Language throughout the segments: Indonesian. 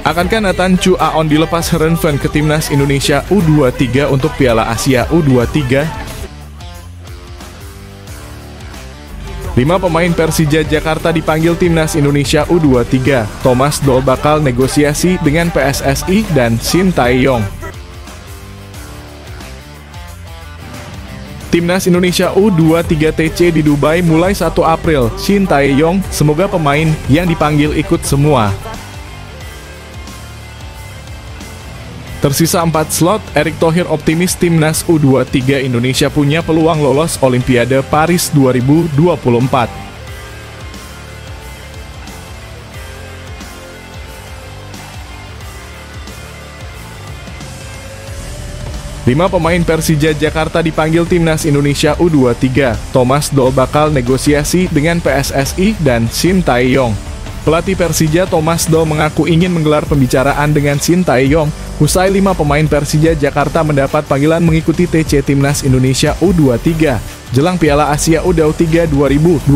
Akankah Nathan Chu Aon dilepas Heerenveen ke timnas Indonesia U23 untuk Piala Asia U23? 5 pemain Persija Jakarta dipanggil timnas Indonesia U23. Thomas Doll bakal negosiasi dengan PSSI dan Shin Tae-yong. Timnas Indonesia U23 TC di Dubai mulai 1 April. Shin Tae-yong, semoga pemain yang dipanggil ikut semua. Tersisa 4 slot, Erick Thohir optimis timnas U23 Indonesia punya peluang lolos Olimpiade Paris 2024. Lima pemain Persija Jakarta dipanggil timnas Indonesia U23. Thomas Doll bakal negosiasi dengan PSSI dan Shin Tae-yong. Pelatih Persija Thomas Doll mengaku ingin menggelar pembicaraan dengan Shin Tae-yong usai 5 pemain Persija Jakarta mendapat panggilan mengikuti TC Timnas Indonesia U23 jelang Piala Asia U23 2024.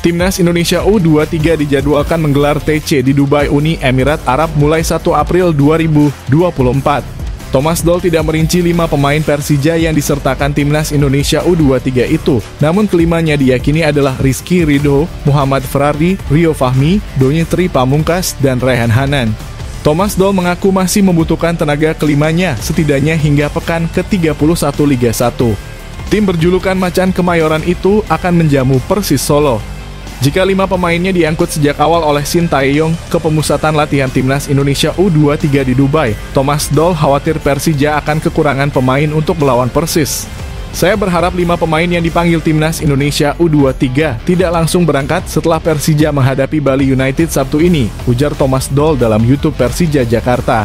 Timnas Indonesia U23 dijadwalkan menggelar TC di Dubai, Uni Emirat Arab mulai 1 April 2024. Thomas Doll tidak merinci 5 pemain Persija yang disertakan timnas Indonesia U23 itu, namun kelimanya diyakini adalah Rizky Ridho, Muhammad Ferrari, Rio Fahmi, Donny Tri Pamungkas, dan Rehan Hanan. Thomas Doll mengaku masih membutuhkan tenaga kelimanya setidaknya hingga pekan ke-31 Liga 1. Tim berjulukan Macan Kemayoran itu akan menjamu Persis Solo. Jika 5 pemainnya diangkut sejak awal oleh Shin Tae-yong ke pemusatan latihan timnas Indonesia U23 di Dubai, Thomas Doll khawatir Persija akan kekurangan pemain untuk melawan Persis. Saya berharap 5 pemain yang dipanggil timnas Indonesia U23 tidak langsung berangkat setelah Persija menghadapi Bali United Sabtu ini, ujar Thomas Doll dalam YouTube Persija Jakarta.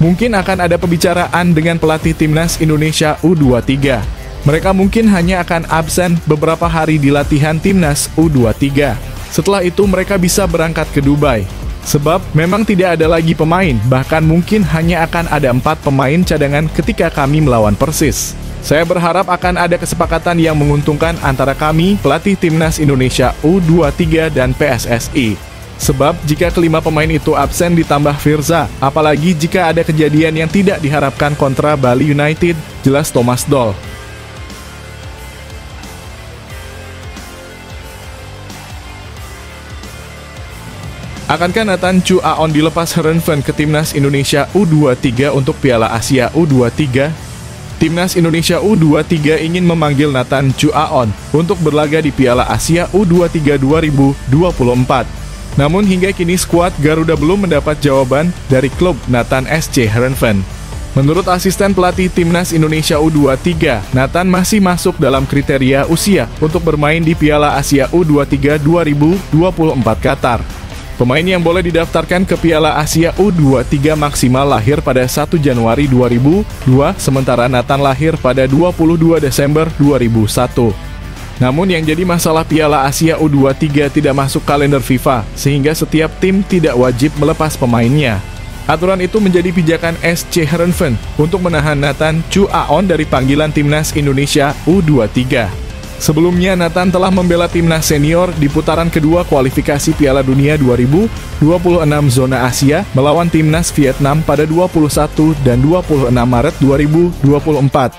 Mungkin akan ada pembicaraan dengan pelatih timnas Indonesia U23. Mereka mungkin hanya akan absen beberapa hari di latihan timnas U23. Setelah itu mereka bisa berangkat ke Dubai. Sebab memang tidak ada lagi pemain, bahkan mungkin hanya akan ada 4 pemain cadangan ketika kami melawan Persis. Saya berharap akan ada kesepakatan yang menguntungkan antara kami, pelatih timnas Indonesia U23 dan PSSI. Sebab jika kelima pemain itu absen ditambah Firza, apalagi jika ada kejadian yang tidak diharapkan kontra Bali United, jelas Thomas Doll. Akankah Nathan Chu Aon dilepas Heerenveen ke timnas Indonesia U23 untuk Piala Asia U23? Timnas Indonesia U23 ingin memanggil Nathan Chu Aon untuk berlaga di Piala Asia U23 2024. Namun hingga kini skuad Garuda belum mendapat jawaban dari klub Nathan SC Heerenveen. Menurut asisten pelatih timnas Indonesia U23, Nathan masih masuk dalam kriteria usia untuk bermain di Piala Asia U23 2024 Qatar. Pemain yang boleh didaftarkan ke Piala Asia U23 maksimal lahir pada 1 Januari 2002, sementara Nathan lahir pada 22 Desember 2001. Namun yang jadi masalah Piala Asia U23 tidak masuk kalender FIFA, sehingga setiap tim tidak wajib melepas pemainnya. Aturan itu menjadi pijakan SC Heerenveen untuk menahan Nathan Chu Aon dari panggilan timnas Indonesia U23. Sebelumnya, Nathan telah membela timnas senior di putaran kedua kualifikasi Piala Dunia 2026 zona Asia melawan timnas Vietnam pada 21 dan 26 Maret 2024.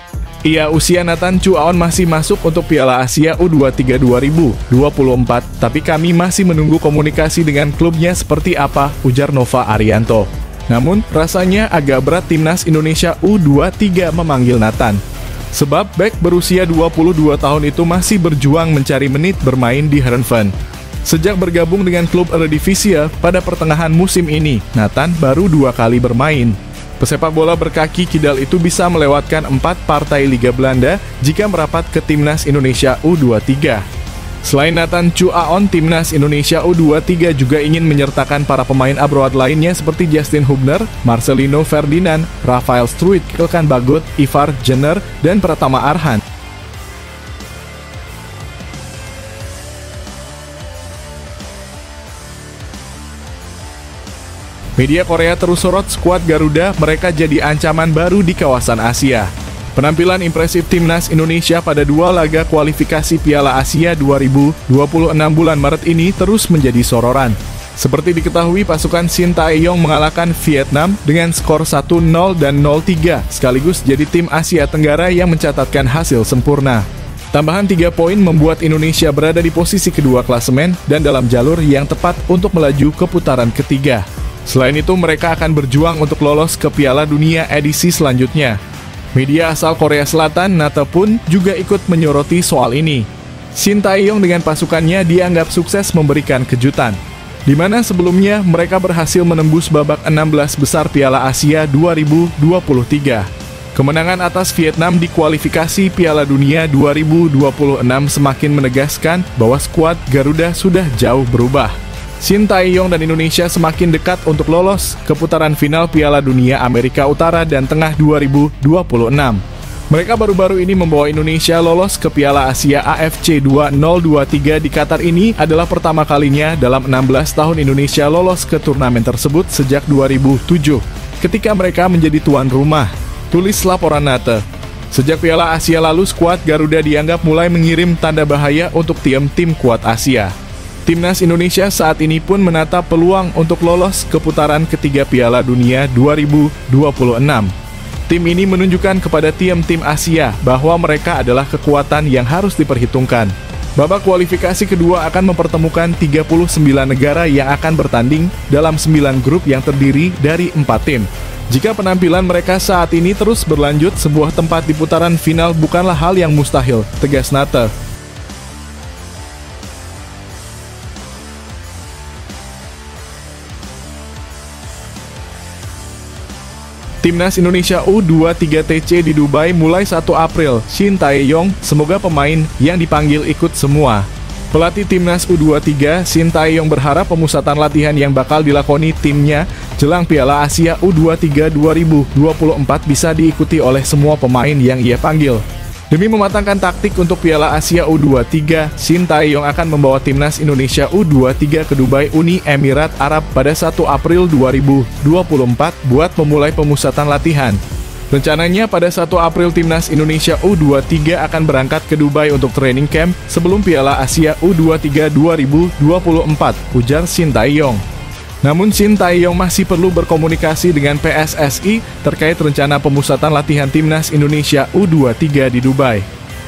Usia Nathan Chu Aon masih masuk untuk Piala Asia U23 2024, tapi kami masih menunggu komunikasi dengan klubnya seperti apa, ujar Nova Arianto. Namun, rasanya agak berat timnas Indonesia U23 memanggil Nathan. Sebab bek berusia 22 tahun itu masih berjuang mencari menit bermain di Heerenveen. Sejak bergabung dengan klub Eredivisie pada pertengahan musim ini, Nathan baru 2 kali bermain. Pesepak bola berkaki kidal itu bisa melewatkan 4 partai Liga Belanda jika merapat ke timnas Indonesia U23. Selain Nathan Chu Aon, timnas Indonesia U23 juga ingin menyertakan para pemain abroad lainnya seperti Justin Hubner, Marcelino Ferdinand, Rafael Struijk, Ilkan Bagot, Ivar Jenner, dan Pratama Arhan. Media Korea terus sorot skuad Garuda, mereka jadi ancaman baru di kawasan Asia. Penampilan impresif timnas Indonesia pada 2 laga kualifikasi Piala Asia 2026 bulan Maret ini terus menjadi sorotan. Seperti diketahui, pasukan Shin Tae-yong mengalahkan Vietnam dengan skor 1-0 dan 0-3, sekaligus jadi tim Asia Tenggara yang mencatatkan hasil sempurna. Tambahan 3 poin membuat Indonesia berada di posisi kedua klasemen dan dalam jalur yang tepat untuk melaju ke putaran ketiga. Selain itu, mereka akan berjuang untuk lolos ke Piala Dunia edisi selanjutnya. Media asal Korea Selatan, NATA pun juga ikut menyoroti soal ini. Shin Tae-yong dengan pasukannya dianggap sukses memberikan kejutan, di mana sebelumnya mereka berhasil menembus babak 16 besar Piala Asia 2023. Kemenangan atas Vietnam di kualifikasi Piala Dunia 2026 semakin menegaskan bahwa skuad Garuda sudah jauh berubah. Shin Tae-yong dan Indonesia semakin dekat untuk lolos ke putaran final Piala Dunia Amerika Utara dan Tengah 2026. Mereka baru-baru ini membawa Indonesia lolos ke Piala Asia AFC 2023 di Qatar. Ini adalah pertama kalinya dalam 16 tahun Indonesia lolos ke turnamen tersebut sejak 2007, ketika mereka menjadi tuan rumah. Tulis laporan NATA. Sejak Piala Asia lalu, skuad Garuda dianggap mulai mengirim tanda bahaya untuk tim-tim kuat Asia. Timnas Indonesia saat ini pun menatap peluang untuk lolos ke putaran ketiga Piala Dunia 2026. Tim ini menunjukkan kepada tim-tim Asia bahwa mereka adalah kekuatan yang harus diperhitungkan. Babak kualifikasi kedua akan mempertemukan 39 negara yang akan bertanding dalam 9 grup yang terdiri dari 4 tim. Jika penampilan mereka saat ini terus berlanjut, sebuah tempat di putaran final bukanlah hal yang mustahil, tegas NATA. Timnas Indonesia U23 di Dubai mulai 1 April. Shin Tae-yong, semoga pemain yang dipanggil ikut semua. Pelatih Timnas U23, Shin Tae-yong berharap pemusatan latihan yang bakal dilakoni timnya jelang Piala Asia U23 2024 bisa diikuti oleh semua pemain yang ia panggil. Demi mematangkan taktik untuk Piala Asia U23, Shin Tae-yong akan membawa Timnas Indonesia U23 ke Dubai, Uni Emirat Arab pada 1 April 2024 buat memulai pemusatan latihan. Rencananya pada 1 April Timnas Indonesia U23 akan berangkat ke Dubai untuk training camp sebelum Piala Asia U23 2024, ujar Shin Tae-yong. Namun Shin Tae-yong masih perlu berkomunikasi dengan PSSI terkait rencana pemusatan latihan Timnas Indonesia U23 di Dubai.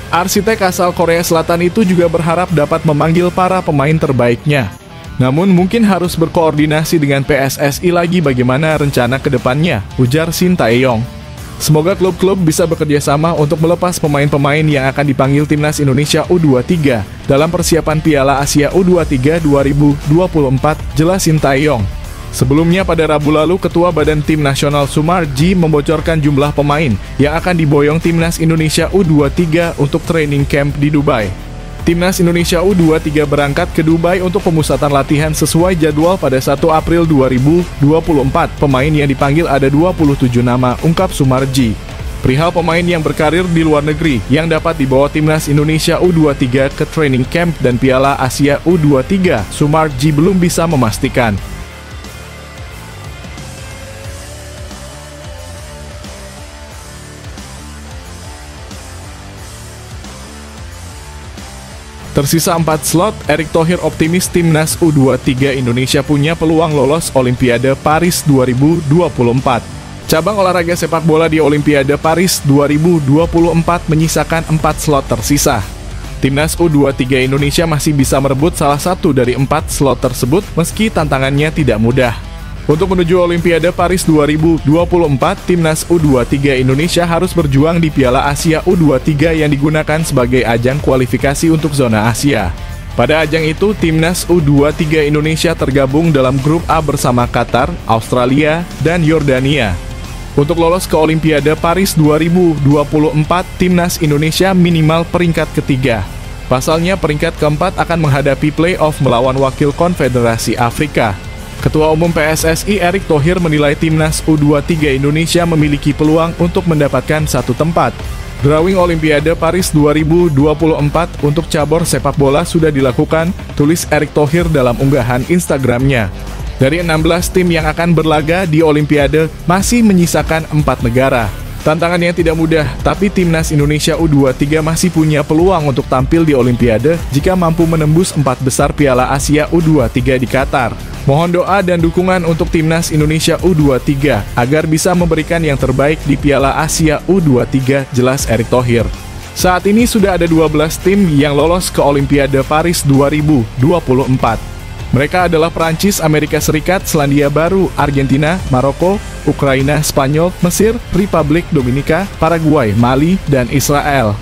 Arsitek asal Korea Selatan itu juga berharap dapat memanggil para pemain terbaiknya. Namun mungkin harus berkoordinasi dengan PSSI lagi bagaimana rencana ke depannya, ujar Shin Tae-yong. Semoga klub-klub bisa bekerja sama untuk melepas pemain-pemain yang akan dipanggil Timnas Indonesia U23 dalam persiapan Piala Asia U23 2024, jelas Shin Tae-yong. Sebelumnya pada Rabu lalu, Ketua Badan Tim Nasional Sumarji membocorkan jumlah pemain yang akan diboyong Timnas Indonesia U23 untuk training camp di Dubai. Timnas Indonesia U23 berangkat ke Dubai untuk pemusatan latihan sesuai jadwal pada 1 April 2024. Pemain yang dipanggil ada 27 nama, ungkap Sumarji. Perihal pemain yang berkarir di luar negeri yang dapat dibawa Timnas Indonesia U23 ke training camp dan Piala Asia U23, Sumarji belum bisa memastikan. Tersisa 4 slot, Erick Thohir optimis Timnas U23 Indonesia punya peluang lolos Olimpiade Paris 2024. Cabang olahraga sepak bola di Olimpiade Paris 2024 menyisakan 4 slot tersisa. Timnas U23 Indonesia masih bisa merebut salah satu dari 4 slot tersebut meski tantangannya tidak mudah. Untuk menuju Olimpiade Paris 2024, Timnas U23 Indonesia harus berjuang di Piala Asia U23 yang digunakan sebagai ajang kualifikasi untuk zona Asia. Pada ajang itu, Timnas U23 Indonesia tergabung dalam grup A bersama Qatar, Australia, dan Yordania. Untuk lolos ke Olimpiade Paris 2024, Timnas Indonesia minimal peringkat ketiga. Pasalnya, peringkat keempat akan menghadapi play-off melawan wakil Konfederasi Afrika. Ketua Umum PSSI Erick Thohir menilai Timnas U23 Indonesia memiliki peluang untuk mendapatkan satu tempat. Drawing Olimpiade Paris 2024 untuk cabur sepak bola sudah dilakukan, tulis Erick Thohir dalam unggahan Instagramnya. Dari 16 tim yang akan berlaga di Olimpiade, masih menyisakan 4 negara. Tantangan yang tidak mudah, tapi timnas Indonesia U23 masih punya peluang untuk tampil di Olimpiade jika mampu menembus 4 besar Piala Asia U23 di Qatar. Mohon doa dan dukungan untuk timnas Indonesia U23 agar bisa memberikan yang terbaik di Piala Asia U23, jelas Erick Thohir. Saat ini sudah ada 12 tim yang lolos ke Olimpiade Paris 2024. Mereka adalah Prancis, Amerika Serikat, Selandia Baru, Argentina, Maroko, Ukraina, Spanyol, Mesir, Republik Dominika, Paraguay, Mali, dan Israel.